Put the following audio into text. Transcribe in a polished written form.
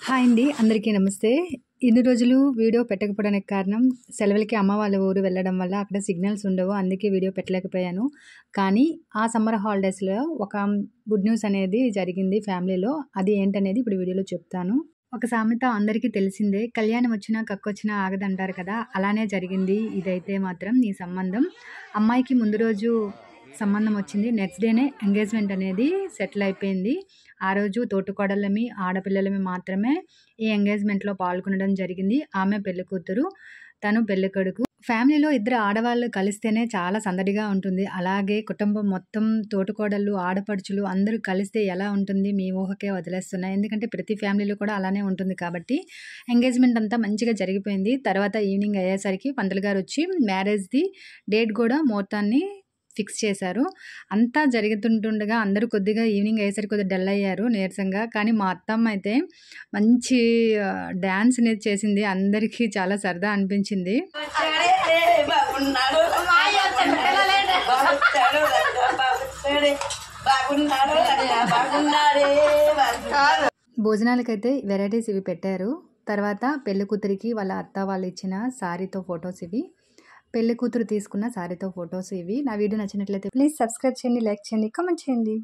Hi అండి. అందరికీ నమస్తే. ఇన్ని రోజులు వీడియో పెట్టకపోవడానికి కారణం సెలవులకి అమ్మ వాళ్ళ ఊరు వెళ్ళడం వల్ల అక్కడ సిగ్నల్స్ ఉండవు. అందుకే వీడియో పెట్టలేకపోయాను. కానీ ఆ సమ్మర్ హాలిడేస్‌లో ఒక గుడ్ న్యూస్ అనేది జరిగింది ఫ్యామిలీలో. అది ఏంటనేది ఇప్పుడు వీడియోలో చెప్తాను. ఒక సామెత అందరికీ తెలిసిందే. కళ్యాణం వచ్చినా కక్కొచ్చినా ఆగదంటారు కదా! అలానే జరిగింది ఇదైతే మాత్రం ఈ సంబంధం. అమ్మాయికి ముందు రోజు సంబంధం వచ్చింది. నెక్స్ట్ డేనే ఎంగేజ్‌మెంట్ అనేది సెటిల్ అయిపోయింది. ఆ రోజు తోటికోడళ్ళమి, ఆడపిల్లలమి మాత్రమే ఈ ఎంగేజ్‌మెంట్‌లో పాల్గొనడం జరిగింది. ఆమె పెళ్ళికూతురు, తను పెళ్ళికొడుకు. ఫ్యామిలీలో ఇద్దరు ఆడవాళ్ళు కలిస్తేనే చాలా సందడిగా ఉంటుంది. అలాగే కుటుంబం మొత్తం తోటికోడళ్ళు, ఆడపడుచులు అందరూ కలిస్తే ఎలా ఉంటుంది మీ ఊహకే వదిలేస్తున్నా. ఎందుకంటే ప్రతి ఫ్యామిలీలో కూడా అలానే ఉంటుంది కాబట్టి ఎంగేజ్‌మెంట్ అంతా మంచిగా జరిగిపోయింది. తర్వాత ఈవినింగ్ అయ్యేసరికి పంతులు గారొచ్చి మ్యారేజ్‌ది డేట్ కూడా ముహూర్తాన్ని ఫిక్స్ చేశారు. అంతా జరుగుతుంటుండగా అందరూ కొద్దిగా ఈవినింగ్ అయ్యేసరికి కొద్దిగా డల్ అయ్యారు నీరసంగా. కానీ మా అత్తమ్మ అయితే మంచి డాన్స్ అనేది చేసింది. అందరికీ చాలా సరదా అనిపించింది. భోజనాలకైతే వెరైటీస్ ఇవి పెట్టారు. తర్వాత పెళ్లి కూతురికి వాళ్ళ అత్త వాళ్ళు ఇచ్చిన శారీతో ఫొటోస్ ఇవి. పెళ్లి కూతురు తీసుకున్న శారీతో ఫొటోస్ ఇవి. నా వీడియో నచ్చినట్లయితే ప్లీజ్ సబ్స్క్రైబ్ చేయండి, లైక్ చేయండి, కామెంట్ చేయండి.